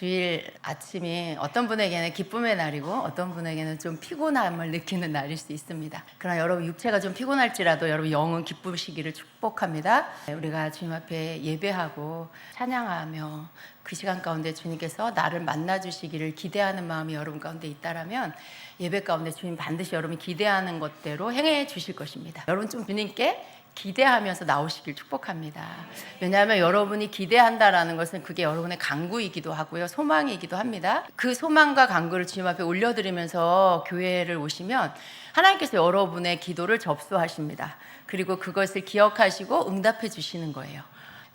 주일 아침이 어떤 분에게는 기쁨의 날이고 어떤 분에게는 좀 피곤함을 느끼는 날일 수 있습니다. 그러나 여러분 육체가 좀 피곤할지라도 여러분 영은 기쁘시기를 축복합니다. 우리가 주님 앞에 예배하고 찬양하며 그 시간 가운데 주님께서 나를 만나주시기를 기대하는 마음이 여러분 가운데 있다라면 예배 가운데 주님 반드시 여러분이 기대하는 것대로 행해 주실 것입니다. 여러분 좀 주님께 기대하면서 나오시길 축복합니다. 왜냐하면 여러분이 기대한다라는 것은 그게 여러분의 간구이기도 하고요, 소망이기도 합니다. 그 소망과 간구를 주님 앞에 올려드리면서 교회를 오시면 하나님께서 여러분의 기도를 접수하십니다. 그리고 그것을 기억하시고 응답해 주시는 거예요.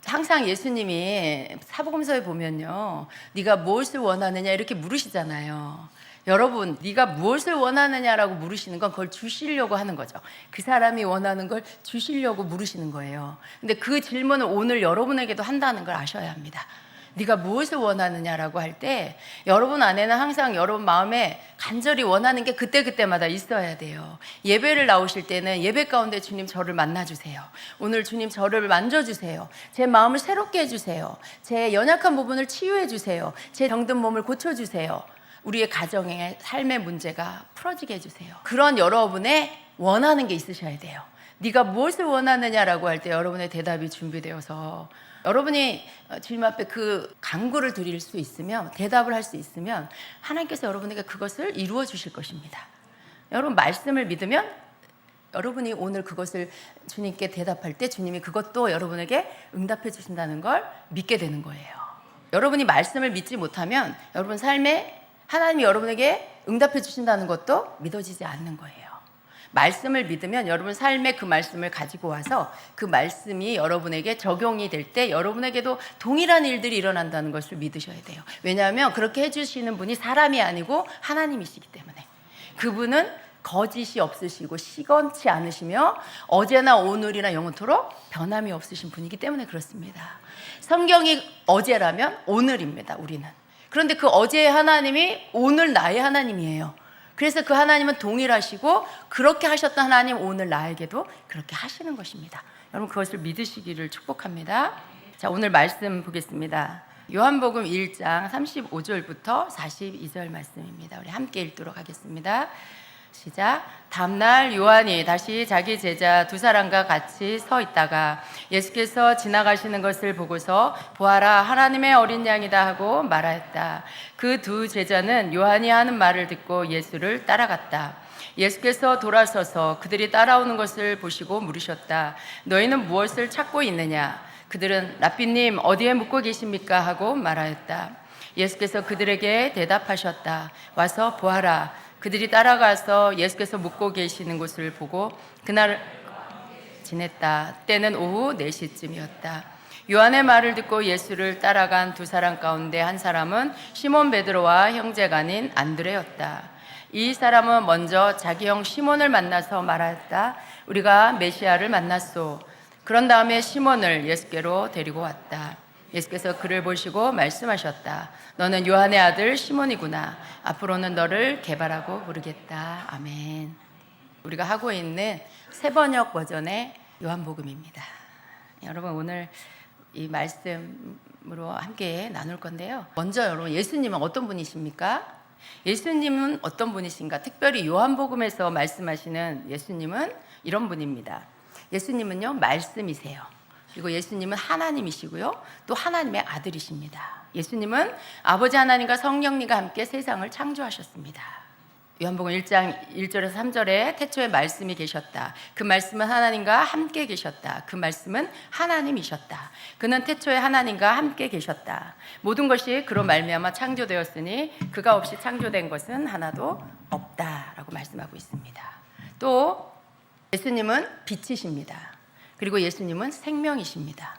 항상 예수님이 사복음서에 보면요, 네가 무엇을 원하느냐 이렇게 물으시잖아요. 여러분, 네가 무엇을 원하느냐라고 물으시는 건 그걸 주시려고 하는 거죠. 그 사람이 원하는 걸 주시려고 물으시는 거예요. 근데 그 질문을 오늘 여러분에게도 한다는 걸 아셔야 합니다. 네가 무엇을 원하느냐라고 할 때 여러분 안에는 항상 여러분 마음에 간절히 원하는 게 그때그때마다 있어야 돼요. 예배를 나오실 때는 예배 가운데 주님 저를 만나주세요. 오늘 주님 저를 만져주세요. 제 마음을 새롭게 해주세요. 제 연약한 부분을 치유해 주세요. 제 병든 몸을 고쳐주세요. 우리의 가정의 삶의 문제가 풀어지게 해주세요. 그런 여러분의 원하는 게 있으셔야 돼요. 네가 무엇을 원하느냐라고 할 때 여러분의 대답이 준비되어서 여러분이 주님 앞에 그 간구를 드릴 수 있으면, 대답을 할 수 있으면 하나님께서 여러분에게 그것을 이루어 주실 것입니다. 여러분 말씀을 믿으면 여러분이 오늘 그것을 주님께 대답할 때 주님이 그것도 여러분에게 응답해 주신다는 걸 믿게 되는 거예요. 여러분이 말씀을 믿지 못하면 여러분 삶에 하나님이 여러분에게 응답해 주신다는 것도 믿어지지 않는 거예요. 말씀을 믿으면 여러분 삶에 그 말씀을 가지고 와서 그 말씀이 여러분에게 적용이 될 때 여러분에게도 동일한 일들이 일어난다는 것을 믿으셔야 돼요. 왜냐하면 그렇게 해주시는 분이 사람이 아니고 하나님이시기 때문에. 그분은 거짓이 없으시고 시건치 않으시며 어제나 오늘이나 영원토록 변함이 없으신 분이기 때문에 그렇습니다. 성경이 어제라면 오늘입니다, 우리는. 그런데 그 어제의 하나님이 오늘 나의 하나님이에요. 그래서 그 하나님은 동일하시고 그렇게 하셨던 하나님 오늘 나에게도 그렇게 하시는 것입니다. 여러분 그것을 믿으시기를 축복합니다. 자, 오늘 말씀 보겠습니다. 요한복음 1장 35절부터 42절 말씀입니다. 우리 함께 읽도록 하겠습니다. 시작. 다음날 요한이 다시 자기 제자 두 사람과 같이 서 있다가 예수께서 지나가시는 것을 보고서 보아라, 하나님의 어린 양이다 하고 말하였다. 그 두 제자는 요한이 하는 말을 듣고 예수를 따라갔다. 예수께서 돌아서서 그들이 따라오는 것을 보시고 물으셨다. 너희는 무엇을 찾고 있느냐? 그들은 랍비님 어디에 묵고 계십니까? 하고 말하였다. 예수께서 그들에게 대답하셨다. 와서 보아라. 그들이 따라가서 예수께서 묵고 계시는 곳을 보고 그날 지냈다. 때는 오후 4시쯤이었다. 요한의 말을 듣고 예수를 따라간 두 사람 가운데 한 사람은 시몬 베드로와 형제가 아닌 안드레였다. 이 사람은 먼저 자기 형 시몬을 만나서 말하였다. 우리가 메시아를 만났소. 그런 다음에 시몬을 예수께로 데리고 왔다. 예수께서 그를 보시고 말씀하셨다. 너는 요한의 아들 시몬이구나. 앞으로는 너를 개발하고 부르겠다. 아멘. 우리가 하고 있는 새번역 버전의 요한복음입니다. 여러분 오늘 이 말씀으로 함께 나눌 건데요. 먼저 여러분 예수님은 어떤 분이십니까? 예수님은 어떤 분이신가? 특별히 요한복음에서 말씀하시는 예수님은 이런 분입니다. 예수님은요 말씀이세요. 그리고 예수님은 하나님이시고요. 또 하나님의 아들이십니다. 예수님은 아버지 하나님과 성령님과 함께 세상을 창조하셨습니다. 요한복음 1장 1절에서 3절에 태초에 말씀이 계셨다. 그 말씀은 하나님과 함께 계셨다. 그 말씀은 하나님이셨다. 그는 태초에 하나님과 함께 계셨다. 모든 것이 그로 말미암아 창조되었으니 그가 없이 창조된 것은 하나도 없다라고 말씀하고 있습니다. 또 예수님은 빛이십니다. 그리고 예수님은 생명이십니다.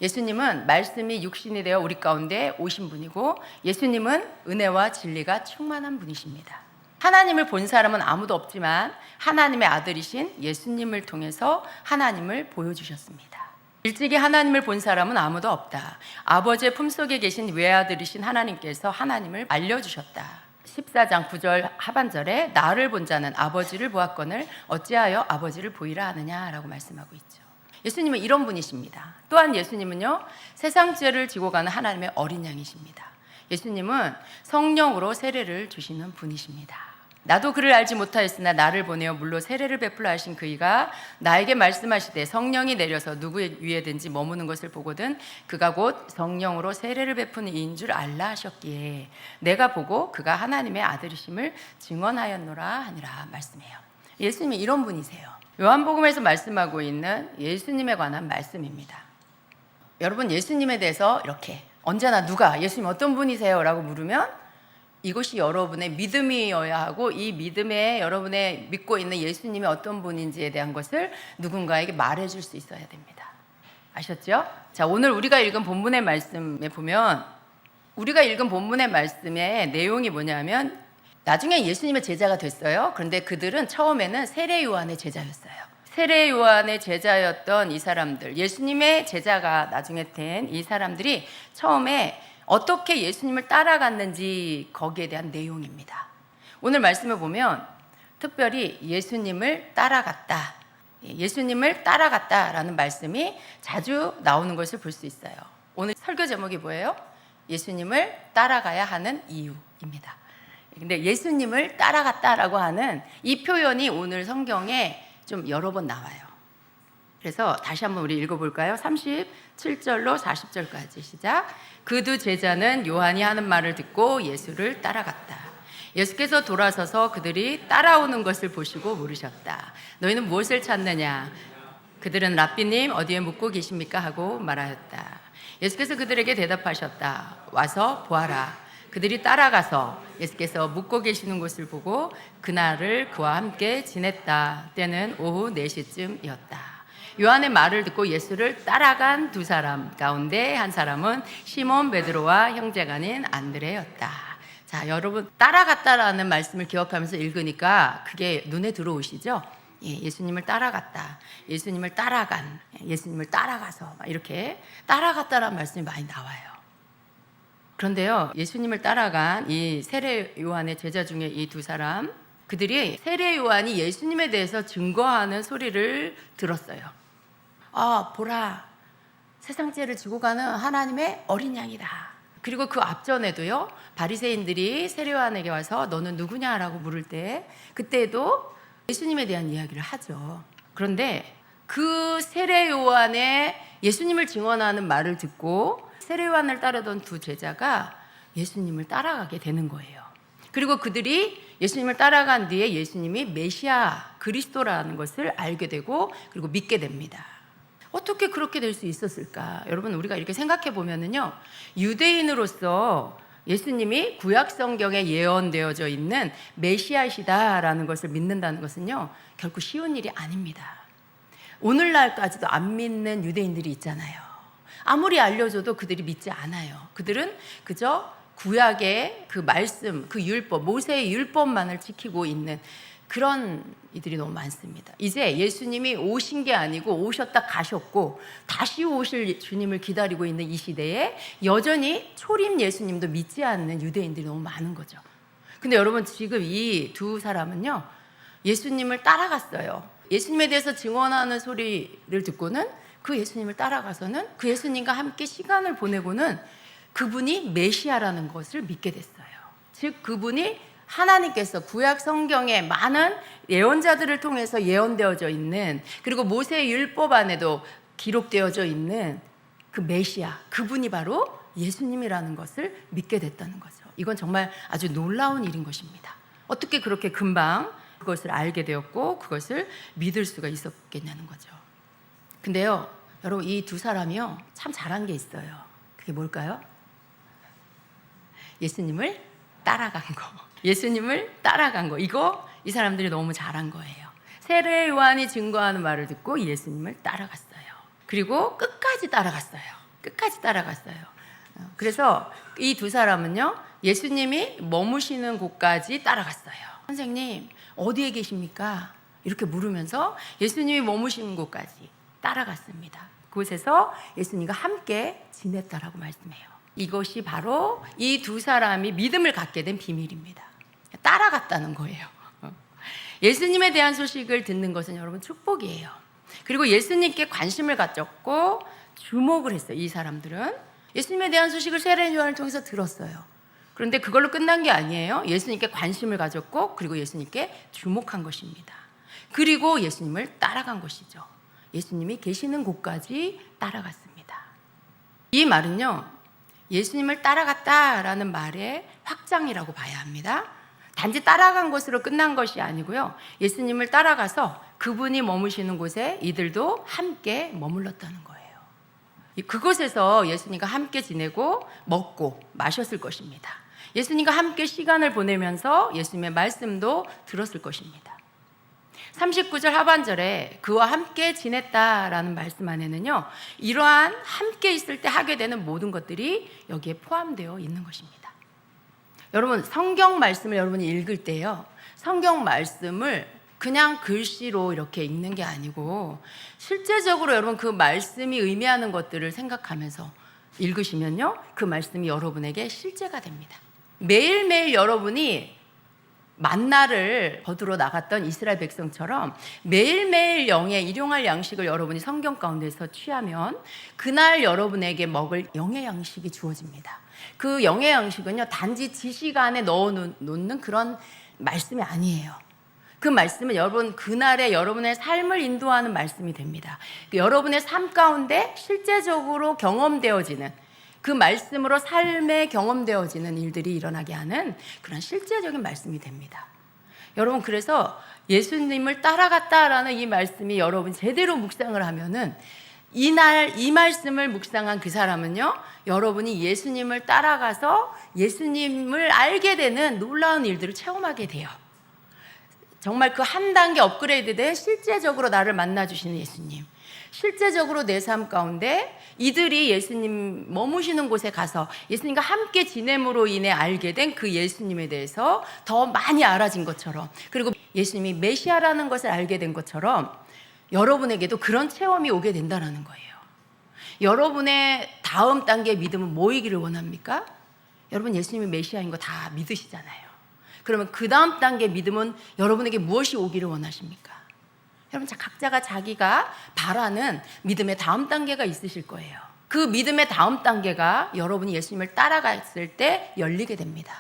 예수님은 말씀이 육신이 되어 우리 가운데 오신 분이고 예수님은 은혜와 진리가 충만한 분이십니다. 하나님을 본 사람은 아무도 없지만 하나님의 아들이신 예수님을 통해서 하나님을 보여주셨습니다. 일찍이 하나님을 본 사람은 아무도 없다. 아버지의 품속에 계신 외아들이신 하나님께서 하나님을 알려주셨다. 14장 9절 하반절에 나를 본 자는 아버지를 보았거늘 어찌하여 아버지를 보이라 하느냐라고 말씀하고 있죠. 예수님은 이런 분이십니다. 또한 예수님은요 세상 죄를 지고 가는 하나님의 어린 양이십니다. 예수님은 성령으로 세례를 주시는 분이십니다. 나도 그를 알지 못하였으나 나를 보내어 물로 세례를 베풀라 하신 그이가 나에게 말씀하시되 성령이 내려서 누구 위에든지 머무는 것을 보거든 그가 곧 성령으로 세례를 베푸는 이인 줄 알라 하셨기에 내가 보고 그가 하나님의 아들이심을 증언하였노라 하니라 말씀해요. 예수님이 이런 분이세요. 요한복음에서 말씀하고 있는 예수님에 관한 말씀입니다. 여러분, 예수님에 대해서 이렇게 언제나 누가 예수님 어떤 분이세요? 라고 물으면 이것이 여러분의 믿음이어야 하고 이 믿음에 여러분의 믿고 있는 예수님이 어떤 분인지에 대한 것을 누군가에게 말해줄 수 있어야 됩니다. 아셨죠? 자, 오늘 우리가 읽은 본문의 말씀에 보면 우리가 읽은 본문의 말씀의 내용이 뭐냐면 나중에 예수님의 제자가 됐어요. 그런데 그들은 처음에는 세례 요한의 제자였어요. 세례 요한의 제자였던 이 사람들, 예수님의 제자가 나중에 된 이 사람들이 처음에 어떻게 예수님을 따라갔는지 거기에 대한 내용입니다. 오늘 말씀을 보면 특별히 예수님을 따라갔다, 예수님을 따라갔다라는 말씀이 자주 나오는 것을 볼 수 있어요. 오늘 설교 제목이 뭐예요? 예수님을 따라가야 하는 이유입니다. 근데 예수님을 따라갔다라고 하는 이 표현이 오늘 성경에 좀 여러 번 나와요. 그래서 다시 한번 우리 읽어볼까요? 37절로 40절까지 시작. 그 두 제자는 요한이 하는 말을 듣고 예수를 따라갔다. 예수께서 돌아서서 그들이 따라오는 것을 보시고 물으셨다. 너희는 무엇을 찾느냐? 그들은 랍비님 어디에 묵고 계십니까? 하고 말하였다. 예수께서 그들에게 대답하셨다. 와서 보아라. 그들이 따라가서 예수께서 묵고 계시는 곳을 보고 그날을 그와 함께 지냈다. 때는 오후 4시쯤이었다. 요한의 말을 듣고 예수를 따라간 두 사람 가운데 한 사람은 시몬 베드로와 형제가 아닌 안드레였다. 자, 여러분 따라갔다라는 말씀을 기억하면서 읽으니까 그게 눈에 들어오시죠? 예수님을 따라갔다, 예수님을 따라간, 예수님을 따라가서 이렇게 따라갔다라는 말씀이 많이 나와요. 그런데요, 예수님을 따라간 이 세례 요한의 제자 중에 이 두 사람, 그들이 세례 요한이 예수님에 대해서 증거하는 소리를 들었어요. 아, 보라, 세상 죄를 지고 가는 하나님의 어린 양이다. 그리고 그 앞전에도요, 바리새인들이 세례 요한에게 와서 너는 누구냐라고 물을 때 그때도 예수님에 대한 이야기를 하죠. 그런데 그 세례 요한의 예수님을 증언하는 말을 듣고 세례 요한을 따르던 두 제자가 예수님을 따라가게 되는 거예요. 그리고 그들이 예수님을 따라간 뒤에 예수님이 메시아 그리스도라는 것을 알게 되고 그리고 믿게 됩니다. 어떻게 그렇게 될 수 있었을까? 여러분, 우리가 이렇게 생각해 보면은요, 유대인으로서 예수님이 구약 성경에 예언되어져 있는 메시아시다라는 것을 믿는다는 것은요, 결코 쉬운 일이 아닙니다. 오늘날까지도 안 믿는 유대인들이 있잖아요. 아무리 알려줘도 그들이 믿지 않아요. 그들은 그저 구약의 그 말씀, 그 율법, 모세의 율법만을 지키고 있는 그런 이들이 너무 많습니다. 이제 예수님이 오신 게 아니고 오셨다 가셨고 다시 오실 주님을 기다리고 있는 이 시대에 여전히 초림 예수님도 믿지 않는 유대인들이 너무 많은 거죠. 근데 여러분, 지금 이 두 사람은요, 예수님을 따라갔어요. 예수님에 대해서 증언하는 소리를 듣고는 그 예수님을 따라가서는 그 예수님과 함께 시간을 보내고는 그분이 메시아라는 것을 믿게 됐어요. 즉 그분이 하나님께서 구약 성경에 많은 예언자들을 통해서 예언되어져 있는, 그리고 모세의 율법 안에도 기록되어져 있는 그 메시아, 그분이 바로 예수님이라는 것을 믿게 됐다는 거죠. 이건 정말 아주 놀라운 일인 것입니다. 어떻게 그렇게 금방 그것을 알게 되었고 그것을 믿을 수가 있었겠냐는 거죠. 근데요, 여러분, 이 두 사람이요, 참 잘한 게 있어요. 그게 뭘까요? 예수님을 따라간 거. 예수님을 따라간 거. 이 사람들이 너무 잘한 거예요. 세례 요한이 증거하는 말을 듣고 예수님을 따라갔어요. 그리고 끝까지 따라갔어요. 끝까지 따라갔어요. 그래서 이 두 사람은요, 예수님이 머무시는 곳까지 따라갔어요. 선생님, 어디에 계십니까? 이렇게 물으면서 예수님이 머무시는 곳까지 따라갔습니다. 그곳에서 예수님과 함께 지냈다라고 말씀해요. 이것이 바로 이 두 사람이 믿음을 갖게 된 비밀입니다. 따라갔다는 거예요. 예수님에 대한 소식을 듣는 것은 여러분 축복이에요. 그리고 예수님께 관심을 가졌고 주목을 했어요. 이 사람들은 예수님에 대한 소식을 세례 요한을 통해서 들었어요. 그런데 그걸로 끝난 게 아니에요. 예수님께 관심을 가졌고 그리고 예수님께 주목한 것입니다. 그리고 예수님을 따라간 것이죠. 예수님이 계시는 곳까지 따라갔습니다. 이 말은요, 예수님을 따라갔다라는 말의 확장이라고 봐야 합니다. 단지 따라간 것으로 끝난 것이 아니고요, 예수님을 따라가서 그분이 머무시는 곳에 이들도 함께 머물렀다는 거예요. 그곳에서 예수님과 함께 지내고 먹고 마셨을 것입니다. 예수님과 함께 시간을 보내면서 예수님의 말씀도 들었을 것입니다. 39절 하반절에 그와 함께 지냈다라는 말씀 안에는요, 이러한 함께 있을 때 하게 되는 모든 것들이 여기에 포함되어 있는 것입니다. 여러분, 성경 말씀을 여러분이 읽을 때요, 성경 말씀을 그냥 글씨로 이렇게 읽는 게 아니고 실제적으로 여러분 그 말씀이 의미하는 것들을 생각하면서 읽으시면요, 그 말씀이 여러분에게 실제가 됩니다. 매일매일 여러분이 만나를 거두러 나갔던 이스라엘 백성처럼 매일매일 영의 일용할 양식을 여러분이 성경 가운데서 취하면 그날 여러분에게 먹을 영의 양식이 주어집니다. 그 영의 양식은요, 단지 지식 안에 넣어놓는 그런 말씀이 아니에요. 그 말씀은 여러분 그날의 여러분의 삶을 인도하는 말씀이 됩니다. 여러분의 삶 가운데 실제적으로 경험되어지는, 그 말씀으로 삶에 경험되어지는 일들이 일어나게 하는 그런 실제적인 말씀이 됩니다. 여러분, 그래서 예수님을 따라갔다라는 이 말씀이 여러분 제대로 묵상을 하면은 이날 이 말씀을 묵상한 그 사람은요, 여러분이 예수님을 따라가서 예수님을 알게 되는 놀라운 일들을 체험하게 돼요. 정말 그 한 단계 업그레이드된 실제적으로 나를 만나주시는 예수님, 실제적으로 내 삶 가운데 이들이 예수님 머무시는 곳에 가서 예수님과 함께 지냄으로 인해 알게 된 그 예수님에 대해서 더 많이 알아진 것처럼, 그리고 예수님이 메시아라는 것을 알게 된 것처럼 여러분에게도 그런 체험이 오게 된다는 거예요. 여러분의 다음 단계 믿음은 뭐이기를 원합니까? 여러분, 예수님이 메시아인 거 다 믿으시잖아요. 그러면 그 다음 단계 믿음은 여러분에게 무엇이 오기를 원하십니까? 여러분, 각자가 자기가 바라는 믿음의 다음 단계가 있으실 거예요. 그 믿음의 다음 단계가 여러분이 예수님을 따라갔을 때 열리게 됩니다.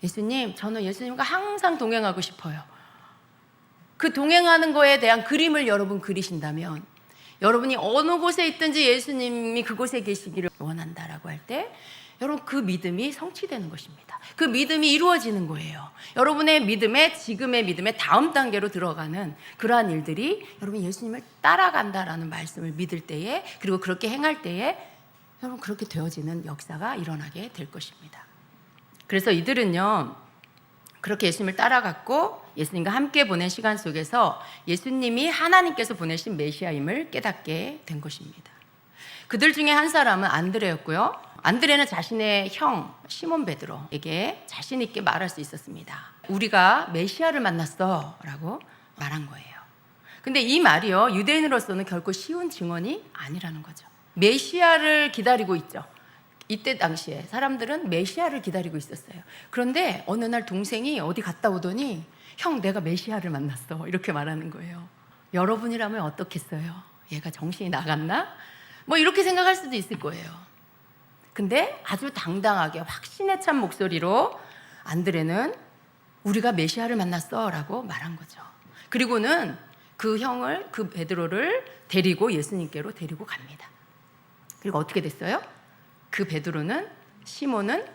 예수님, 저는 예수님과 항상 동행하고 싶어요. 그 동행하는 거에 대한 그림을 여러분 그리신다면, 여러분이 어느 곳에 있든지 예수님이 그곳에 계시기를 원한다라고 할 때 여러분 그 믿음이 성취되는 것입니다. 그 믿음이 이루어지는 거예요. 여러분의 믿음에, 지금의 믿음의 다음 단계로 들어가는 그러한 일들이 여러분이 예수님을 따라간다라는 말씀을 믿을 때에, 그리고 그렇게 행할 때에 여러분 그렇게 되어지는 역사가 일어나게 될 것입니다. 그래서 이들은요, 그렇게 예수님을 따라갔고 예수님과 함께 보낸 시간 속에서 예수님이 하나님께서 보내신 메시아임을 깨닫게 된 것입니다. 그들 중에 한 사람은 안드레였고요. 안드레는 자신의 형 시몬 베드로에게 자신 있게 말할 수 있었습니다. 우리가 메시아를 만났어 라고 말한 거예요. 근데 이 말이요, 유대인으로서는 결코 쉬운 증언이 아니라는 거죠. 메시아를 기다리고 있죠. 이때 당시에 사람들은 메시아를 기다리고 있었어요. 그런데 어느 날 동생이 어디 갔다 오더니 형, 내가 메시아를 만났어 이렇게 말하는 거예요. 여러분이라면 어떻겠어요? 얘가 정신이 나갔나? 뭐 이렇게 생각할 수도 있을 거예요. 근데 아주 당당하게 확신에 찬 목소리로 안드레는 우리가 메시아를 만났어 라고 말한 거죠. 그리고는 그 형을, 그 베드로를 데리고 예수님께로 데리고 갑니다. 그리고 어떻게 됐어요? 그 베드로는, 시몬은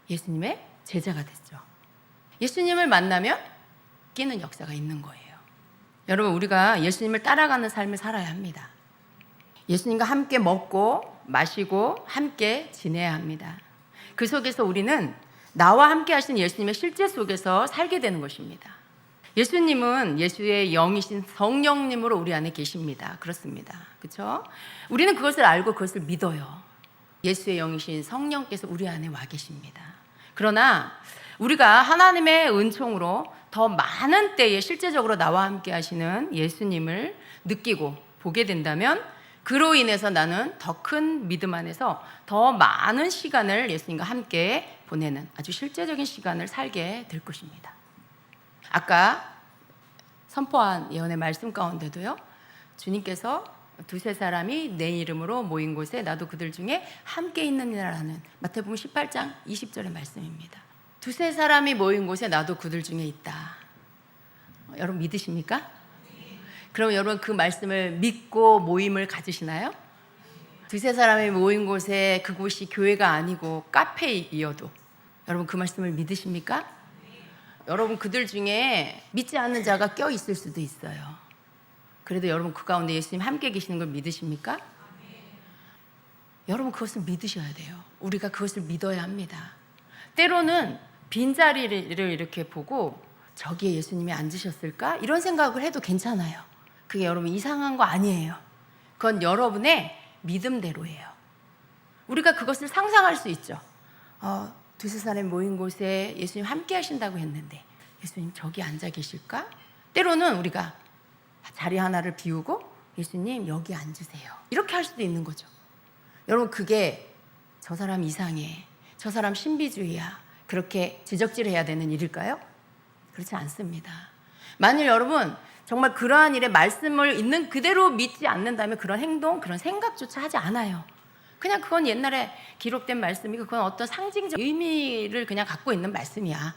예수님의 제자가 됐죠. 예수님을 만나면 끼는 역사가 있는 거예요. 여러분, 우리가 예수님을 따라가는 삶을 살아야 합니다. 예수님과 함께 먹고 마시고 함께 지내야 합니다. 그 속에서 우리는 나와 함께 하신 예수님의 실제 속에서 살게 되는 것입니다. 예수님은 예수의 영이신 성령님으로 우리 안에 계십니다. 그렇습니다. 그렇죠? 우리는 그것을 알고 그것을 믿어요. 예수의 영이신 성령께서 우리 안에 와 계십니다. 그러나 우리가 하나님의 은총으로 더 많은 때에 실제적으로 나와 함께 하시는 예수님을 느끼고 보게 된다면, 그로 인해서 나는 더 큰 믿음 안에서 더 많은 시간을 예수님과 함께 보내는 아주 실제적인 시간을 살게 될 것입니다. 아까 선포한 예언의 말씀 가운데도요, 주님께서 두세 사람이 내 이름으로 모인 곳에 나도 그들 중에 함께 있느니라라는 마태복음 18장 20절의 말씀입니다. 두세 사람이 모인 곳에 나도 그들 중에 있다. 여러분 믿으십니까? 그럼 여러분 그 말씀을 믿고 모임을 가지시나요? 두세 사람이 모인 곳에 그곳이 교회가 아니고 카페이어도 여러분 그 말씀을 믿으십니까? 여러분 그들 중에 믿지 않는 자가 껴 있을 수도 있어요. 그래도 여러분 그 가운데 예수님 함께 계시는 걸 믿으십니까? 여러분 그것을 믿으셔야 돼요. 우리가 그것을 믿어야 합니다. 때로는 빈자리를 이렇게 보고 저기에 예수님이 앉으셨을까? 이런 생각을 해도 괜찮아요. 그게 여러분 이상한 거 아니에요. 그건 여러분의 믿음대로예요. 우리가 그것을 상상할 수 있죠. 두세 사람이 모인 곳에 예수님 함께 하신다고 했는데 예수님 저기 앉아 계실까? 때로는 우리가 자리 하나를 비우고 예수님 여기 앉으세요. 이렇게 할 수도 있는 거죠. 여러분 그게 저 사람 이상해, 저 사람 신비주의야, 그렇게 지적질해야 되는 일일까요? 그렇지 않습니다. 만일 여러분 정말 그러한 일에 말씀을 있는 그대로 믿지 않는다면 그런 행동, 그런 생각조차 하지 않아요. 그냥 그건 옛날에 기록된 말씀이고 그건 어떤 상징적 의미를 그냥 갖고 있는 말씀이야.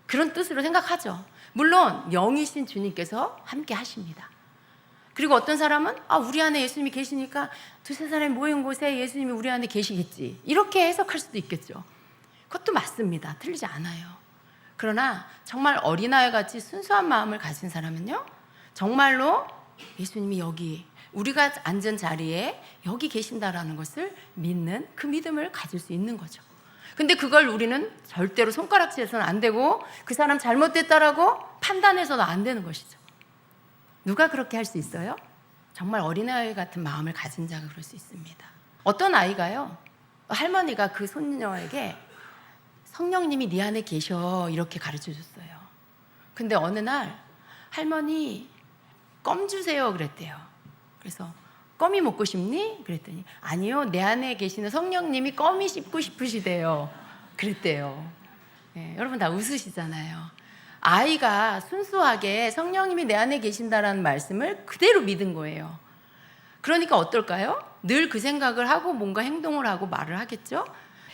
그런 뜻으로 생각하죠. 물론 영이신 주님께서 함께 하십니다. 그리고 어떤 사람은 우리 안에 예수님이 계시니까 두세 사람이 모인 곳에 예수님이 우리 안에 계시겠지, 이렇게 해석할 수도 있겠죠. 그것도 맞습니다. 틀리지 않아요. 그러나 정말 어린아이같이 순수한 마음을 가진 사람은요, 정말로 예수님이 여기 우리가 앉은 자리에 여기 계신다라는 것을 믿는 그 믿음을 가질 수 있는 거죠. 근데 그걸 우리는 절대로 손가락질해서는 안 되고 그 사람 잘못됐다라고 판단해서도 안 되는 것이죠. 누가 그렇게 할 수 있어요? 정말 어린아이 같은 마음을 가진 자가 그럴 수 있습니다. 어떤 아이가요, 할머니가 그 손녀에게 성령님이 네 안에 계셔 이렇게 가르쳐 줬어요. 근데 어느 날 할머니 껌 주세요 그랬대요. 그래서 껌이 먹고 싶니? 그랬더니 아니요, 내 안에 계시는 성령님이 껌이 씹고 싶으시대요 그랬대요. 여러분 다 웃으시잖아요. 아이가 순수하게 성령님이 내 안에 계신다라는 말씀을 그대로 믿은 거예요. 그러니까 어떨까요? 늘 그 생각을 하고 뭔가 행동을 하고 말을 하겠죠.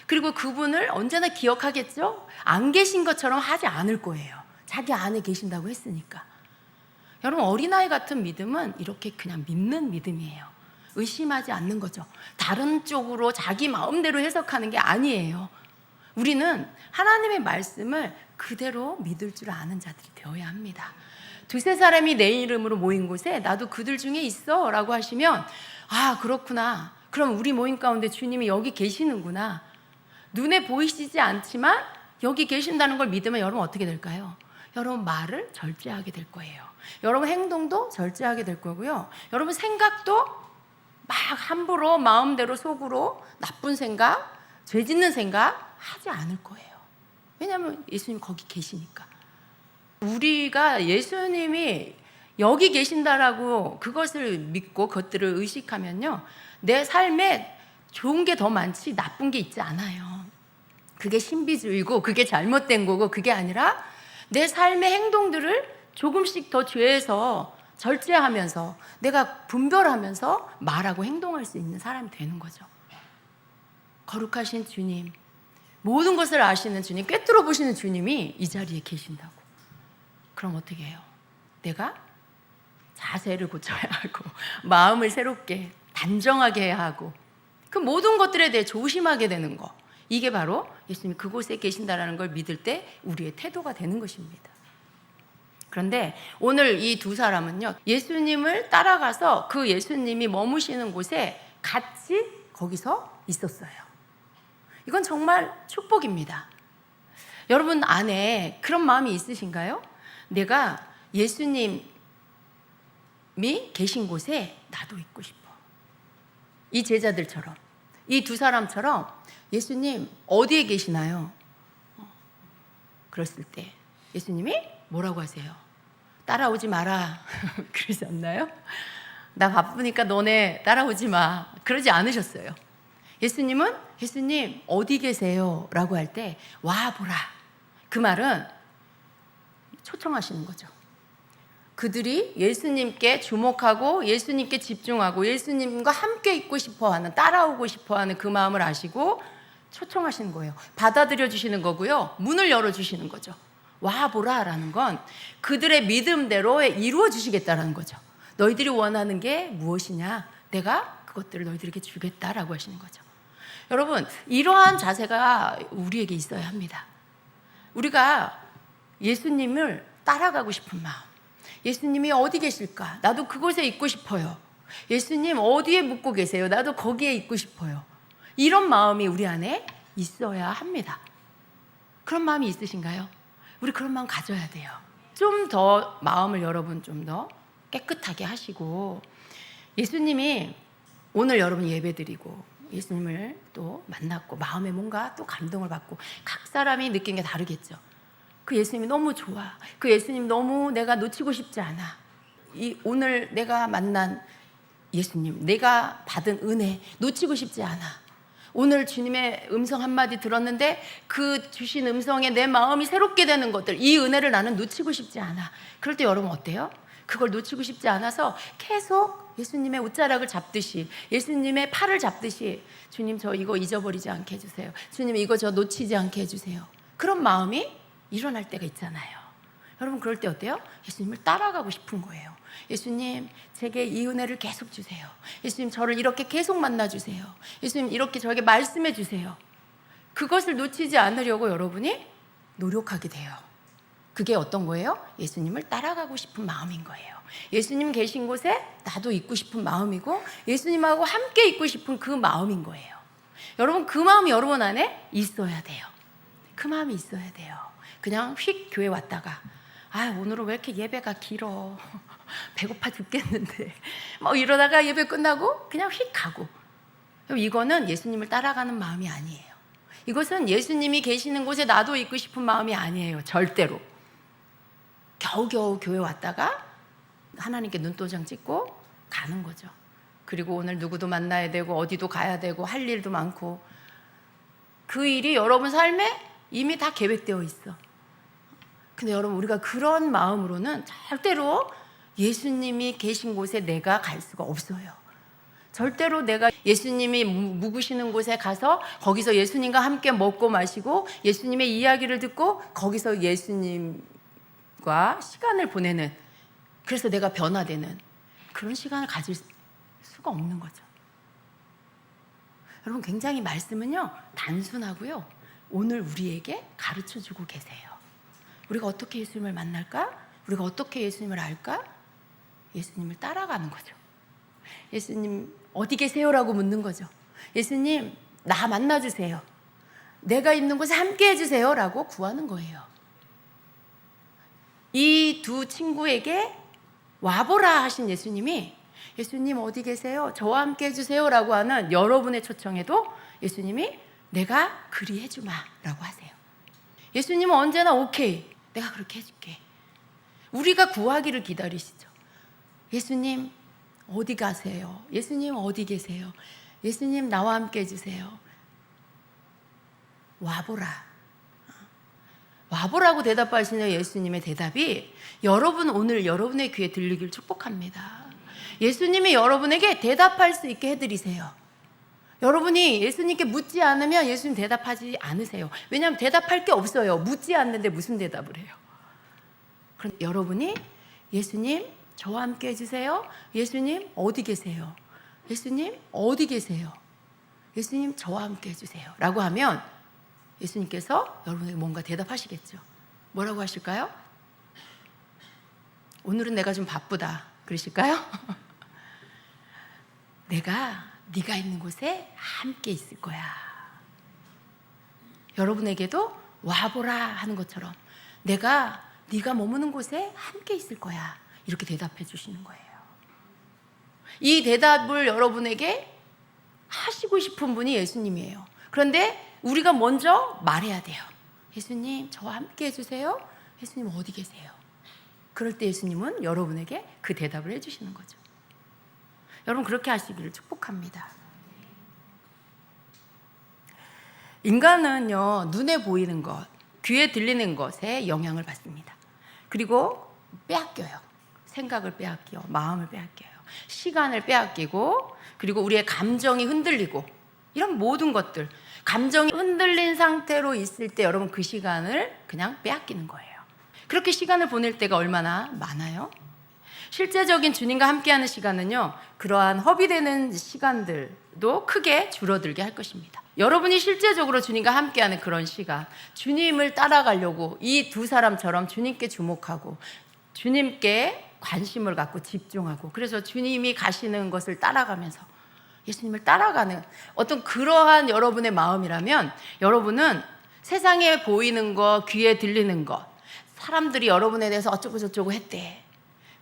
그리고 그분을 언제나 기억하겠죠. 안 계신 것처럼 하지 않을 거예요. 자기 안에 계신다고 했으니까. 여러분 어린아이 같은 믿음은 이렇게 그냥 믿는 믿음이에요. 의심하지 않는 거죠. 다른 쪽으로 자기 마음대로 해석하는 게 아니에요. 우리는 하나님의 말씀을 그대로 믿을 줄 아는 자들이 되어야 합니다. 두세 사람이 내 이름으로 모인 곳에 나도 그들 중에 있어 라고 하시면 그렇구나, 그럼 우리 모임 가운데 주님이 여기 계시는구나, 눈에 보이시지 않지만 여기 계신다는 걸 믿으면 여러분 어떻게 될까요? 여러분 말을 절제하게 될 거예요. 여러분 행동도 절제하게 될 거고요. 여러분 생각도 막 함부로 마음대로 속으로 나쁜 생각, 죄 짓는 생각 하지 않을 거예요. 왜냐하면 예수님 거기 계시니까. 우리가 예수님이 여기 계신다라고 그것을 믿고 그것들을 의식하면요, 내 삶에 좋은 게 더 많지 나쁜 게 있지 않아요. 그게 신비주의고 그게 잘못된 거고, 그게 아니라 내 삶의 행동들을 조금씩 더 죄에서 절제하면서 내가 분별하면서 말하고 행동할 수 있는 사람이 되는 거죠. 거룩하신 주님, 모든 것을 아시는 주님, 꿰뚫어 보시는 주님이 이 자리에 계신다고. 그럼 어떻게 해요? 내가 자세를 고쳐야 하고 마음을 새롭게 단정하게 해야 하고 그 모든 것들에 대해 조심하게 되는 거, 이게 바로 예수님이 그곳에 계신다라는 걸 믿을 때 우리의 태도가 되는 것입니다. 그런데 오늘 이 두 사람은요, 예수님을 따라가서 그 예수님이 머무시는 곳에 같이 거기서 있었어요. 이건 정말 축복입니다. 여러분 안에 그런 마음이 있으신가요? 내가 예수님이 계신 곳에 나도 있고 싶어. 이 제자들처럼, 이 두 사람처럼 예수님 어디에 계시나요? 그랬을 때 예수님이 뭐라고 하세요? 따라오지 마라 그러지 않나요? 나 바쁘니까 너네 따라오지 마 그러지 않으셨어요. 예수님 어디 계세요? 라고 할 때 와보라, 그 말은 초청하시는 거죠. 그들이 예수님께 주목하고 예수님께 집중하고 예수님과 함께 있고 싶어하는, 따라오고 싶어하는 그 마음을 아시고 초청하시는 거예요. 받아들여 주시는 거고요. 문을 열어 주시는 거죠. 와보라라는 건 그들의 믿음대로 이루어 주시겠다라는 거죠. 너희들이 원하는 게 무엇이냐? 내가 그것들을 너희들에게 주겠다라고 하시는 거죠. 여러분, 이러한 자세가 우리에게 있어야 합니다. 우리가 예수님을 따라가고 싶은 마음, 예수님이 어디 계실까? 나도 그곳에 있고 싶어요. 예수님 어디에 묵고 계세요? 나도 거기에 있고 싶어요. 이런 마음이 우리 안에 있어야 합니다. 그런 마음이 있으신가요? 우리 그런 마음 가져야 돼요. 좀 더 마음을 여러분 좀 더 깨끗하게 하시고, 예수님이 오늘 여러분 예배드리고 예수님을 또 만났고 마음에 뭔가 또 감동을 받고 각 사람이 느낀 게 다르겠죠. 그 예수님이 너무 좋아. 그 예수님 너무 내가 놓치고 싶지 않아. 이 오늘 내가 만난 예수님, 내가 받은 은혜 놓치고 싶지 않아. 오늘 주님의 음성 한마디 들었는데 그 주신 음성에 내 마음이 새롭게 되는 것들, 이 은혜를 나는 놓치고 싶지 않아. 그럴 때 여러분 어때요? 그걸 놓치고 싶지 않아서 계속 예수님의 옷자락을 잡듯이, 예수님의 팔을 잡듯이, 주님 저 이거 잊어버리지 않게 해주세요. 주님 이거 저 놓치지 않게 해주세요. 그런 마음이 일어날 때가 있잖아요. 여러분 그럴 때 어때요? 예수님을 따라가고 싶은 거예요. 예수님 제게 이 은혜를 계속 주세요. 예수님 저를 이렇게 계속 만나주세요. 예수님 이렇게 저에게 말씀해 주세요. 그것을 놓치지 않으려고 여러분이 노력하게 돼요. 그게 어떤 거예요? 예수님을 따라가고 싶은 마음인 거예요. 예수님 계신 곳에 나도 있고 싶은 마음이고 예수님하고 함께 있고 싶은 그 마음인 거예요. 여러분 그 마음이 여러분 안에 있어야 돼요. 그 마음이 있어야 돼요. 그냥 휙 교회 왔다가 오늘은 왜 이렇게 예배가 길어 배고파 죽겠는데 이러다가 예배 끝나고 그냥 휙 가고, 이거는 예수님을 따라가는 마음이 아니에요. 이것은 예수님이 계시는 곳에 나도 있고 싶은 마음이 아니에요. 절대로. 겨우겨우 교회 왔다가 하나님께 눈도장 찍고 가는 거죠. 그리고 오늘 누구도 만나야 되고 어디도 가야 되고 할 일도 많고, 그 일이 여러분 삶에 이미 다 계획되어 있어. 근데 여러분 우리가 그런 마음으로는 절대로 예수님이 계신 곳에 내가 갈 수가 없어요. 절대로 내가 예수님이 묵으시는 곳에 가서 거기서 예수님과 함께 먹고 마시고 예수님의 이야기를 듣고 거기서 예수님과 시간을 보내는, 그래서 내가 변화되는 그런 시간을 가질 수가 없는 거죠. 여러분 굉장히 말씀은요 단순하고요, 오늘 우리에게 가르쳐주고 계세요. 우리가 어떻게 예수님을 만날까? 우리가 어떻게 예수님을 알까? 예수님을 따라가는 거죠. 예수님 어디 계세요라고 묻는 거죠. 예수님 나 만나주세요. 내가 있는 곳에 함께 해주세요 라고 구하는 거예요. 이 두 친구에게 와보라 하신 예수님이, 예수님 어디 계세요? 저와 함께 해주세요 라고 하는 여러분의 초청에도 예수님이 내가 그리 해주마 라고 하세요. 예수님은 언제나 오케이, 내가 그렇게 해줄게. 우리가 구하기를 기다리시죠. 예수님 어디 가세요? 예수님 어디 계세요? 예수님 나와 함께 해주세요. 와보라. 와보라고 대답하시는 예수님의 대답이 여러분 오늘 여러분의 귀에 들리길 축복합니다. 예수님이 여러분에게 대답할 수 있게 해드리세요. 여러분이 예수님께 묻지 않으면 예수님 대답하지 않으세요. 왜냐하면 대답할 게 없어요. 묻지 않는데 무슨 대답을 해요? 그럼 여러분이 예수님 저와 함께 해주세요. 예수님 어디 계세요? 예수님 어디 계세요? 예수님 저와 함께 해주세요 라고 하면 예수님께서 여러분에게 뭔가 대답하시겠죠. 뭐라고 하실까요? 오늘은 내가 좀 바쁘다 그러실까요? 내가 네가 있는 곳에 함께 있을 거야. 여러분에게도 와보라 하는 것처럼 내가 네가 머무는 곳에 함께 있을 거야 이렇게 대답해 주시는 거예요. 이 대답을 여러분에게 하시고 싶은 분이 예수님이에요. 그런데 우리가 먼저 말해야 돼요. 예수님 저와 함께 해주세요. 예수님 어디 계세요? 그럴 때 예수님은 여러분에게 그 대답을 해주시는 거죠. 여러분 그렇게 하시기를 축복합니다. 인간은요 눈에 보이는 것, 귀에 들리는 것에 영향을 받습니다. 그리고 빼앗겨요. 생각을 빼앗겨, 마음을 빼앗겨요. 시간을 빼앗기고, 그리고 우리의 감정이 흔들리고, 이런 모든 것들, 감정이 흔들린 상태로 있을 때 여러분 그 시간을 그냥 빼앗기는 거예요. 그렇게 시간을 보낼 때가 얼마나 많아요? 실제적인 주님과 함께하는 시간은요, 그러한 허비되는 시간들도 크게 줄어들게 할 것입니다. 여러분이 실제적으로 주님과 함께하는 그런 시간, 주님을 따라가려고 이 두 사람처럼 주님께 주목하고 주님께 관심을 갖고 집중하고, 그래서 주님이 가시는 것을 따라가면서 예수님을 따라가는 어떤 그러한 여러분의 마음이라면, 여러분은 세상에 보이는 것, 귀에 들리는 것, 사람들이 여러분에 대해서 어쩌고 저쩌고 했대,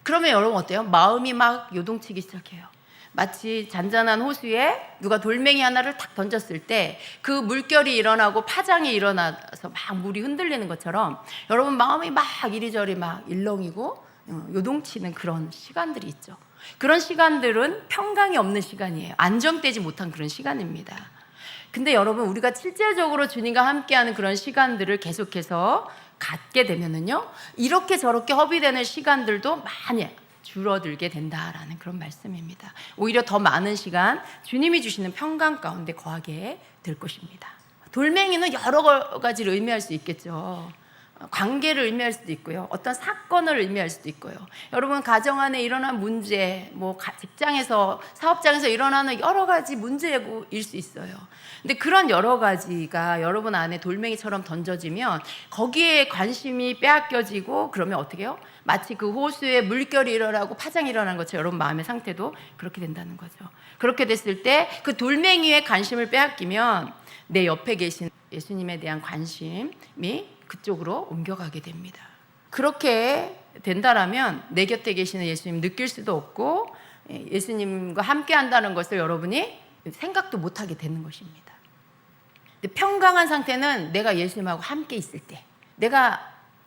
그러면 여러분 어때요? 마음이 막 요동치기 시작해요. 마치 잔잔한 호수에 누가 돌멩이 하나를 탁 던졌을 때 그 물결이 일어나고 파장이 일어나서 막 물이 흔들리는 것처럼 여러분 마음이 막 이리저리 막 일렁이고 요동치는 그런 시간들이 있죠. 그런 시간들은 평강이 없는 시간이에요. 안정되지 못한 그런 시간입니다. 근데 여러분, 우리가 실제적으로 주님과 함께하는 그런 시간들을 계속해서 갖게 되면은요, 이렇게 저렇게 허비되는 시간들도 많이 줄어들게 된다라는 그런 말씀입니다. 오히려 더 많은 시간 주님이 주시는 평강 가운데 거하게 될 것입니다. 돌멩이는 여러 가지를 의미할 수 있겠죠. 관계를 의미할 수도 있고요, 어떤 사건을 의미할 수도 있고요. 여러분 가정 안에 일어난 문제, 직장에서, 사업장에서 일어나는 여러 가지 문제일 수 있어요. 근데 그런 여러 가지가 여러분 안에 돌멩이처럼 던져지면 거기에 관심이 빼앗겨지고, 그러면 어떻게 해요? 마치 그 호수에 물결이 일어나고 파장이 일어나는 것처럼 여러분 마음의 상태도 그렇게 된다는 거죠. 그렇게 됐을 때 그 돌멩이에 관심을 빼앗기면 내 옆에 계신 예수님에 대한 관심이 그쪽으로 옮겨가게 됩니다. 그렇게 된다라면 내 곁에 계시는 예수님 느낄 수도 없고, 예수님과 함께 한다는 것을 여러분이 생각도 못하게 되는 것입니다. 근데 평강한 상태는 내가 예수님하고 함께 있을 때, 내가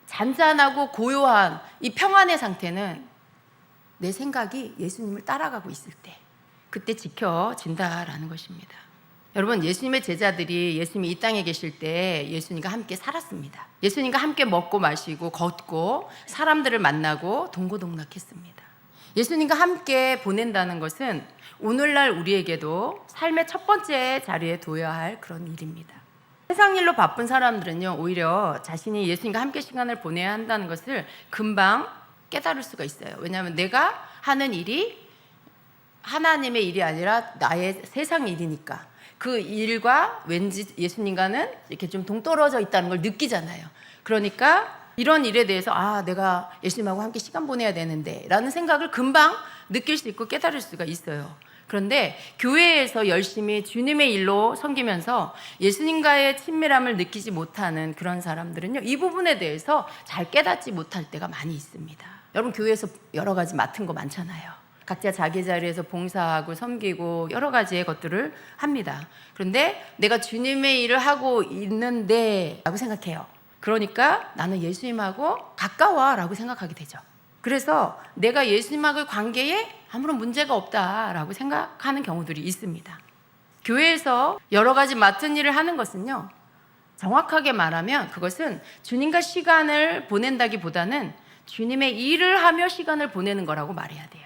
잔잔하고 고요한 이 평안의 상태는 내 생각이 예수님을 따라가고 있을 때, 그때 지켜진다라는 것입니다. 여러분, 예수님의 제자들이 예수님이 이 땅에 계실 때 예수님과 함께 살았습니다. 예수님과 함께 먹고 마시고 걷고 사람들을 만나고 동고동락했습니다. 예수님과 함께 보낸다는 것은 오늘날 우리에게도 삶의 첫 번째 자리에 둬야 할 그런 일입니다. 세상 일로 바쁜 사람들은요, 오히려 자신이 예수님과 함께 시간을 보내야 한다는 것을 금방 깨달을 수가 있어요. 왜냐하면 내가 하는 일이 하나님의 일이 아니라 나의 세상 일이니까 그 일과 왠지 예수님과는 이렇게 좀 동떨어져 있다는 걸 느끼잖아요. 그러니까 이런 일에 대해서 내가 예수님하고 함께 시간 보내야 되는데 라는 생각을 금방 느낄 수 있고 깨달을 수가 있어요. 그런데 교회에서 열심히 주님의 일로 섬기면서 예수님과의 친밀함을 느끼지 못하는 그런 사람들은요, 이 부분에 대해서 잘 깨닫지 못할 때가 많이 있습니다. 여러분, 교회에서 여러 가지 맡은 거 많잖아요. 각자 자기 자리에서 봉사하고 섬기고 여러 가지의 것들을 합니다. 그런데 내가 주님의 일을 하고 있는데 라고 생각해요. 그러니까 나는 예수님하고 가까워 라고 생각하게 되죠. 그래서 내가 예수님하고의 관계에 아무런 문제가 없다라고 생각하는 경우들이 있습니다. 교회에서 여러 가지 맡은 일을 하는 것은요, 정확하게 말하면 그것은 주님과 시간을 보낸다기보다는 주님의 일을 하며 시간을 보내는 거라고 말해야 돼요.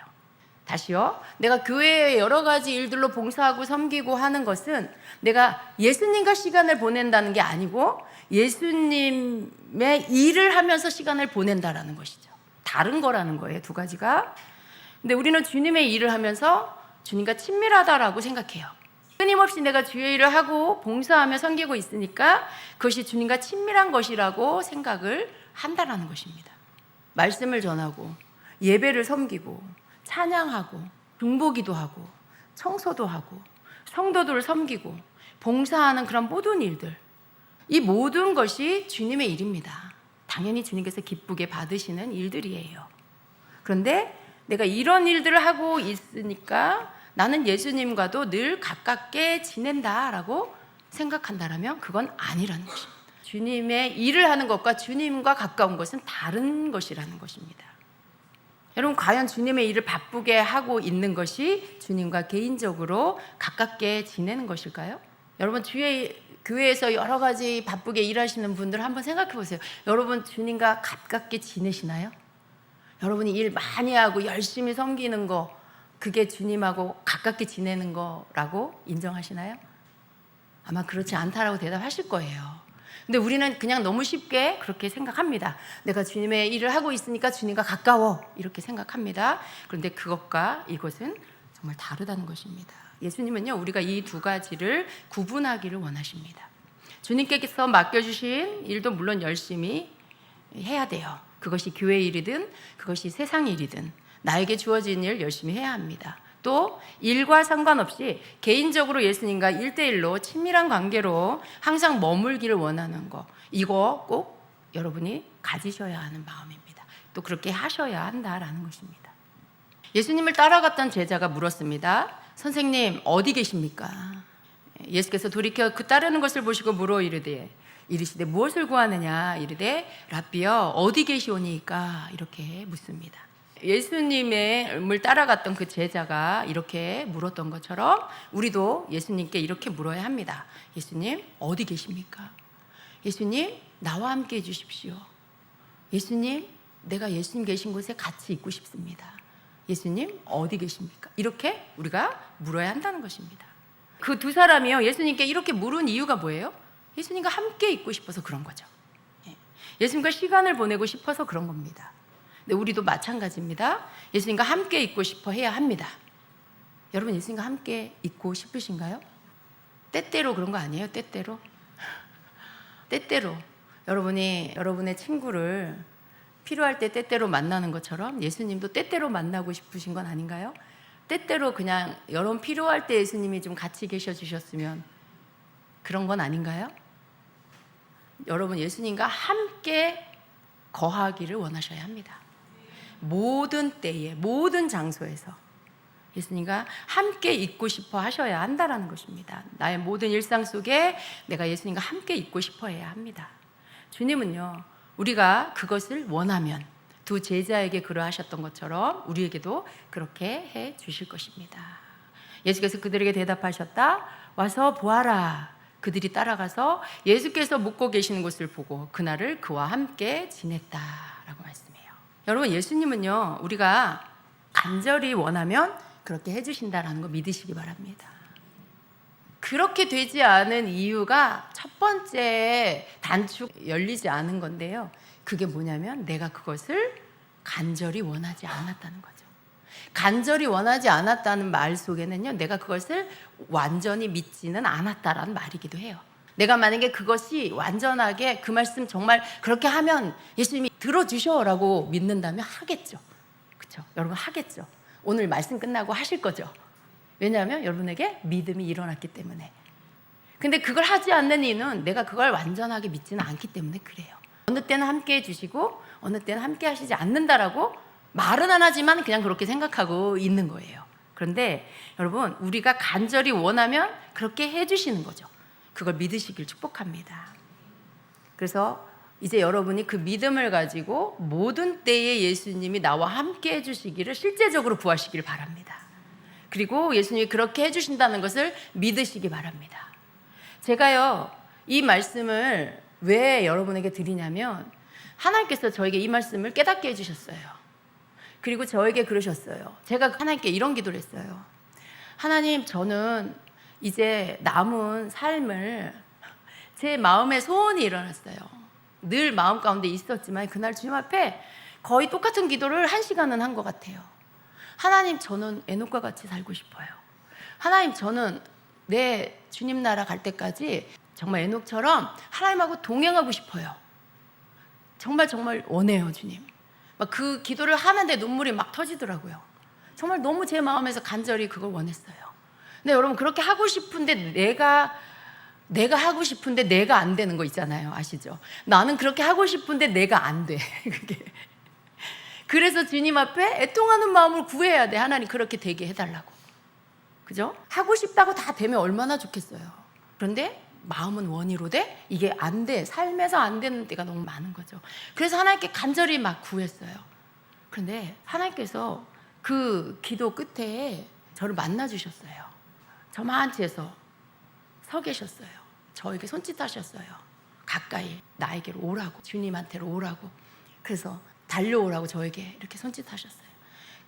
다시요, 내가 교회에 여러 가지 일들로 봉사하고 섬기고 하는 것은 내가 예수님과 시간을 보낸다는 게 아니고 예수님의 일을 하면서 시간을 보낸다라는 것이죠. 다른 거라는 거예요, 두 가지가. 근데 우리는 주님의 일을 하면서 주님과 친밀하다라고 생각해요. 끊임없이 내가 주의 일을 하고 봉사하며 섬기고 있으니까 그것이 주님과 친밀한 것이라고 생각을 한다라는 것입니다. 말씀을 전하고 예배를 섬기고 찬양하고 중보기도 하고 청소도 하고 성도들을 섬기고 봉사하는 그런 모든 일들, 이 모든 것이 주님의 일입니다. 당연히 주님께서 기쁘게 받으시는 일들이에요. 그런데 내가 이런 일들을 하고 있으니까 나는 예수님과도 늘 가깝게 지낸다라고 생각한다면 그건 아니라는 것입니다. 주님의 일을 하는 것과 주님과 가까운 것은 다른 것이라는 것입니다. 여러분, 과연 주님의 일을 바쁘게 하고 있는 것이 주님과 개인적으로 가깝게 지내는 것일까요? 여러분, 교회에서 여러 가지 바쁘게 일하시는 분들 한번 생각해 보세요. 여러분, 주님과 가깝게 지내시나요? 여러분이 일 많이 하고 열심히 섬기는 거, 그게 주님하고 가깝게 지내는 거라고 인정하시나요? 아마 그렇지 않다라고 대답하실 거예요. 근데 우리는 그냥 너무 쉽게 그렇게 생각합니다. 내가 주님의 일을 하고 있으니까 주님과 가까워 이렇게 생각합니다. 그런데 그것과 이것은 정말 다르다는 것입니다. 예수님은요, 우리가 이 두 가지를 구분하기를 원하십니다. 주님께서 맡겨주신 일도 물론 열심히 해야 돼요. 그것이 교회 일이든 그것이 세상 일이든 나에게 주어진 일 열심히 해야 합니다. 또 일과 상관없이 개인적으로 예수님과 1대1로 친밀한 관계로 항상 머물기를 원하는 거, 이거 꼭 여러분이 가지셔야 하는 마음입니다. 또 그렇게 하셔야 한다라는 것입니다. 예수님을 따라갔던 제자가 물었습니다. 선생님, 어디 계십니까? 예수께서 돌이켜 그 따르는 것을 보시고 물어 이르시되 무엇을 구하느냐? 이르되 랍비여 어디 계시오니까? 이렇게 묻습니다. 예수님을 따라갔던 그 제자가 이렇게 물었던 것처럼 우리도 예수님께 이렇게 물어야 합니다. 예수님, 어디 계십니까? 예수님, 나와 함께 해주십시오. 예수님, 내가 예수님 계신 곳에 같이 있고 싶습니다. 예수님, 어디 계십니까? 이렇게 우리가 물어야 한다는 것입니다. 그 두 사람이요, 예수님께 이렇게 물은 이유가 뭐예요? 예수님과 함께 있고 싶어서 그런 거죠. 예수님과 시간을 보내고 싶어서 그런 겁니다. 근데 우리도 마찬가지입니다. 예수님과 함께 있고 싶어 해야 합니다. 여러분, 예수님과 함께 있고 싶으신가요? 때때로 그런 거 아니에요? 때때로 여러분이 여러분의 친구를 필요할 때 때때로 만나는 것처럼 예수님도 때때로 만나고 싶으신 건 아닌가요? 때때로 그냥 여러분 필요할 때 예수님이 좀 같이 계셔 주셨으면 그런 건 아닌가요? 여러분, 예수님과 함께 거하기를 원하셔야 합니다. 모든 때에, 모든 장소에서 예수님과 함께 있고 싶어 하셔야 한다는 것입니다. 나의 모든 일상 속에 내가 예수님과 함께 있고 싶어 해야 합니다. 주님은요, 우리가 그것을 원하면 두 제자에게 그러하셨던 것처럼 우리에게도 그렇게 해 주실 것입니다. 예수께서 그들에게 대답하셨다. 와서 보아라. 그들이 따라가서 예수께서 묵고 계시는 곳을 보고 그날을 그와 함께 지냈다라고 말씀해요. 여러분, 예수님은요, 우리가 간절히 원하면 그렇게 해주신다라는 거 믿으시기 바랍니다. 그렇게 되지 않은 이유가 첫 번째 단축 열리지 않은 건데요. 그게 뭐냐면 내가 그것을 간절히 원하지 않았다는 거죠. 간절히 원하지 않았다는 말 속에는요, 내가 그것을 완전히 믿지는 않았다라는 말이기도 해요. 내가 만약에 그것이 완전하게 그 말씀 정말 그렇게 하면 예수님이 들어주셔라고 믿는다면 하겠죠. 그렇죠? 여러분, 하겠죠. 오늘 말씀 끝나고 하실 거죠. 왜냐하면 여러분에게 믿음이 일어났기 때문에. 근데 그걸 하지 않는 이유는 내가 그걸 완전하게 믿지는 않기 때문에 그래요. 어느 때는 함께 해주시고 어느 때는 함께 하시지 않는다라고 말은 안 하지만 그냥 그렇게 생각하고 있는 거예요. 그런데 여러분, 우리가 간절히 원하면 그렇게 해주시는 거죠. 그걸 믿으시길 축복합니다. 그래서 이제 여러분이 그 믿음을 가지고 모든 때에 예수님이 나와 함께 해주시기를 실제적으로 구하시길 바랍니다. 그리고 예수님이 그렇게 해주신다는 것을 믿으시기 바랍니다. 제가요, 이 말씀을 왜 여러분에게 드리냐면 하나님께서 저에게 이 말씀을 깨닫게 해주셨어요. 그리고 저에게 그러셨어요. 제가 하나님께 이런 기도를 했어요. 하나님, 저는 이제 남은 삶을 제 마음에 소원이 일어났어요. 늘 마음 가운데 있었지만 그날 주님 앞에 거의 똑같은 기도를 1시간은 한 것 같아요. 하나님, 저는 에녹과 같이 살고 싶어요. 하나님, 저는 내 주님 나라 갈 때까지 정말 에녹처럼 하나님하고 동행하고 싶어요. 정말 원해요, 주님. 막 그 기도를 하는데 눈물이 막 터지더라고요. 정말 너무 제 마음에서 간절히 그걸 원했어요. 근데 여러분, 그렇게 하고 싶은데 내가 하고 싶은데 내가 안 되는 거 있잖아요. 아시죠? 나는 그렇게 하고 싶은데 내가 안 돼. 그게. 그래서 주님 앞에 애통하는 마음을 구해야 돼. 하나님, 그렇게 되게 해달라고. 그죠? 하고 싶다고 다 되면 얼마나 좋겠어요. 그런데 마음은 원이로되 이게 안 돼. 삶에서 안 되는 때가 너무 많은 거죠. 그래서 하나님께 간절히 막 구했어요. 그런데 하나님께서 그 기도 끝에 저를 만나주셨어요. 저만치에서 서 계셨어요. 저에게 손짓하셨어요. 가까이 나에게로 오라고, 주님한테로 오라고. 그래서 달려오라고 저에게 이렇게 손짓하셨어요.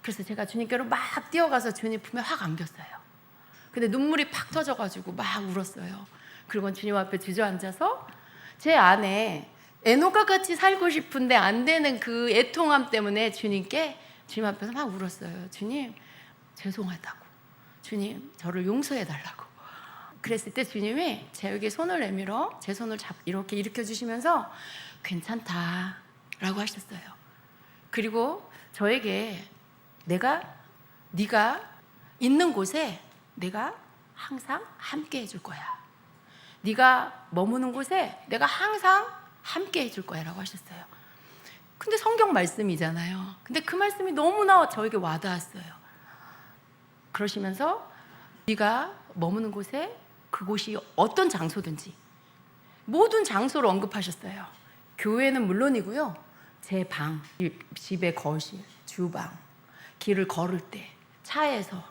그래서 제가 주님께로 막 뛰어가서 주님 품에 확 안겼어요. 근데 눈물이 팍 터져가지고 막 울었어요. 그리고 주님 앞에 주저앉아서 제 안에 에녹과 같이 살고 싶은데 안 되는 그 애통함 때문에 주님께 주님 앞에서 막 울었어요. 주님 죄송하다고, 주님 저를 용서해 달라고. 그랬을 때 주님이 제 여기 손을 내밀어 제 손을 이렇게 일으켜 주시면서 괜찮다라고 하셨어요. 그리고 저에게 네가 있는 곳에 내가 항상 함께 해줄 거야. 네가 머무는 곳에 내가 항상 함께 해줄 거야 라고 하셨어요. 근데 성경 말씀이잖아요. 근데 그 말씀이 너무나 저에게 와닿았어요. 그러시면서 네가 머무는 곳에 그곳이 어떤 장소든지 모든 장소를 언급하셨어요. 교회는 물론이고요, 제 방, 집의 거실, 주방, 길을 걸을 때, 차에서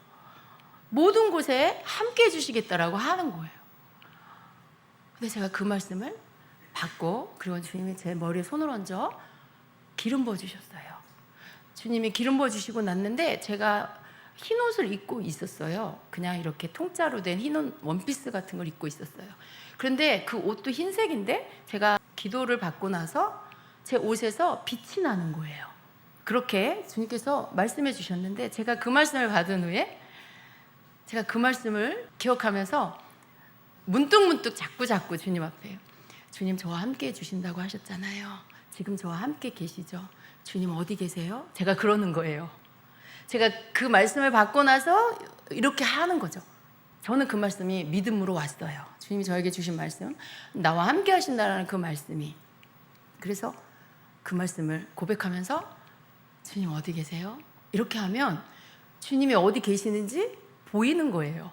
모든 곳에 함께 해주시겠다라고 하는 거예요. 근데 제가 그 말씀을 받고, 그리고 주님이 제 머리에 손을 얹어 기름 부어주셨어요. 주님이 기름 부어주시고 났는데 제가 흰 옷을 입고 있었어요. 그냥 이렇게 통짜로 된 흰 원피스 같은 걸 입고 있었어요. 그런데 그 옷도 흰색인데 제가 기도를 받고 나서 제 옷에서 빛이 나는 거예요. 그렇게 주님께서 말씀해 주셨는데 제가 그 말씀을 받은 후에 제가 그 말씀을 기억하면서 문득문득 자꾸 주님 앞에, 주님 저와 함께 해주신다고 하셨잖아요. 지금 저와 함께 계시죠? 주님 어디 계세요? 제가 그러는 거예요. 제가 그 말씀을 받고 나서 이렇게 하는 거죠. 저는 그 말씀이 믿음으로 왔어요. 주님이 저에게 주신 말씀, 나와 함께 하신다는 그 말씀이. 그래서 그 말씀을 고백하면서 주님 어디 계세요? 이렇게 하면 주님이 어디 계시는지 보이는 거예요.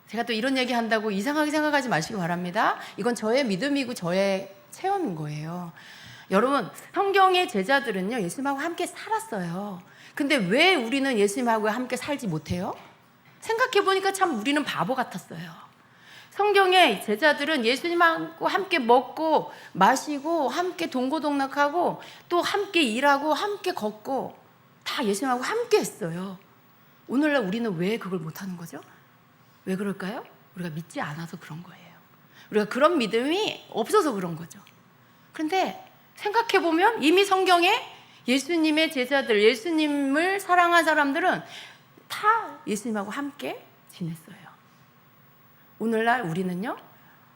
제가 또 이런 얘기 한다고 이상하게 생각하지 마시기 바랍니다. 이건 저의 믿음이고 저의 체험인 거예요. 여러분, 성경의 제자들은요, 예수님하고 함께 살았어요. 근데 왜 우리는 예수님하고 함께 살지 못해요? 생각해보니까 참 우리는 바보 같았어요. 성경의 제자들은 예수님하고 함께 먹고 마시고 함께 동고동락하고 또 함께 일하고 함께 걷고 다 예수님하고 함께 했어요. 오늘날 우리는 왜 그걸 못하는 거죠? 왜 그럴까요? 우리가 믿지 않아서 그런 거예요. 우리가 그런 믿음이 없어서 그런 거죠. 그런데 생각해보면 이미 성경에 예수님의 제자들, 예수님을 사랑한 사람들은 다 예수님하고 함께 지냈어요. 오늘날 우리는요,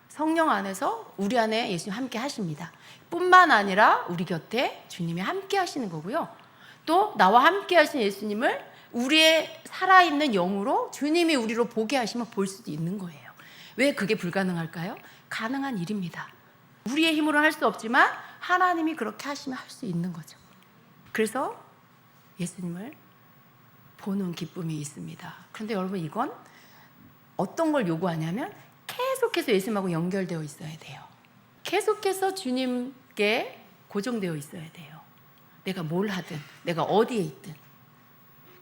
성령 안에서 우리 안에 예수님 함께 하십니다. 뿐만 아니라 우리 곁에 주님이 함께 하시는 거고요. 또 나와 함께 하신 예수님을 우리의 살아있는 영으로 주님이 우리로 보게 하시면 볼 수도 있는 거예요. 왜 그게 불가능할까요? 가능한 일입니다. 우리의 힘으로는 할 수 없지만 하나님이 그렇게 하시면 할 수 있는 거죠. 그래서 예수님을 보는 기쁨이 있습니다. 그런데 여러분, 이건 어떤 걸 요구하냐면 계속해서 예수님하고 연결되어 있어야 돼요. 계속해서 주님께 고정되어 있어야 돼요. 내가 뭘 하든, 내가 어디에 있든.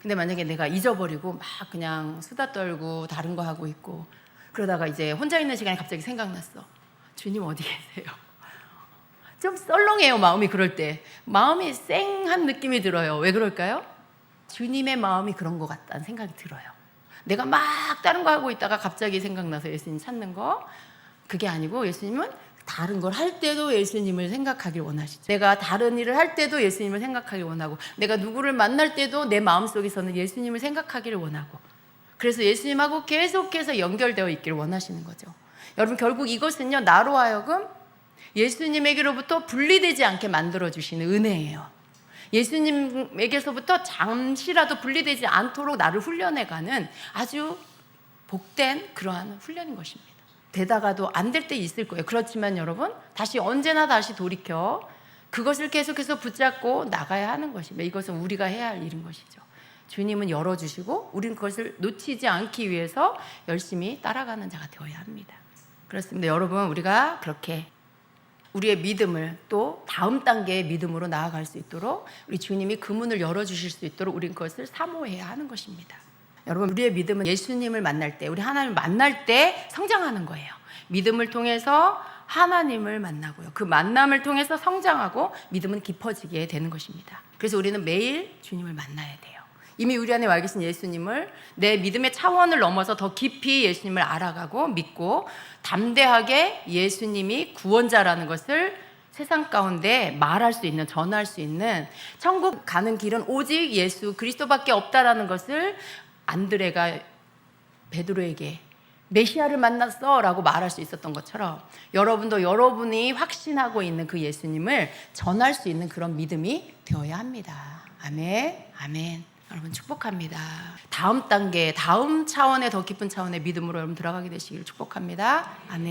근데 만약에 내가 잊어버리고 막 그냥 수다 떨고 다른 거 하고 있고 그러다가 이제 혼자 있는 시간에 갑자기 생각났어. 주님 어디 계세요? 좀 썰렁해요, 마음이. 그럴 때 마음이 쌩한 느낌이 들어요. 왜 그럴까요? 주님의 마음이 그런 것 같다는 생각이 들어요. 내가 막 다른 거 하고 있다가 갑자기 생각나서 예수님 찾는 거, 그게 아니고 예수님은 다른 걸 할 때도 예수님을 생각하길 원하시죠. 내가 다른 일을 할 때도 예수님을 생각하길 원하고, 내가 누구를 만날 때도 내 마음속에서는 예수님을 생각하기를 원하고, 그래서 예수님하고 계속해서 연결되어 있기를 원하시는 거죠. 여러분, 결국 이것은요, 나로 하여금 예수님에게로부터 분리되지 않게 만들어주시는 은혜예요. 예수님에게서부터 잠시라도 분리되지 않도록 나를 훈련해가는 아주 복된 그러한 훈련인 것입니다. 되다가도 안 될 때 있을 거예요. 그렇지만 여러분, 언제나 다시 돌이켜 그것을 계속해서 붙잡고 나가야 하는 것입니다. 이것은 우리가 해야 할 일인 것이죠. 주님은 열어주시고 우리는 그것을 놓치지 않기 위해서 열심히 따라가는 자가 되어야 합니다. 그렇습니다. 여러분, 우리가 그렇게 우리의 믿음을 또 다음 단계의 믿음으로 나아갈 수 있도록 우리 주님이 그 문을 열어주실 수 있도록 우리는 그것을 사모해야 하는 것입니다. 여러분, 우리의 믿음은 예수님을 만날 때, 우리 하나님을 만날 때 성장하는 거예요. 믿음을 통해서 하나님을 만나고요. 그 만남을 통해서 성장하고 믿음은 깊어지게 되는 것입니다. 그래서 우리는 매일 주님을 만나야 돼요. 이미 우리 안에 와 계신 예수님을 내 믿음의 차원을 넘어서 더 깊이 예수님을 알아가고 믿고 담대하게 예수님이 구원자라는 것을 세상 가운데 말할 수 있는, 전할 수 있는, 천국 가는 길은 오직 예수 그리스도밖에 없다라는 것을 안드레가 베드로에게 메시아를 만났어 라고 말할 수 있었던 것처럼 여러분도 여러분이 확신하고 있는 그 예수님을 전할 수 있는 그런 믿음이 되어야 합니다. 아멘. 아멘. 여러분 축복합니다. 다음 단계, 다음 차원의 더 깊은 차원의 믿음으로 여러분 들어가게 되시길 축복합니다. 아멘.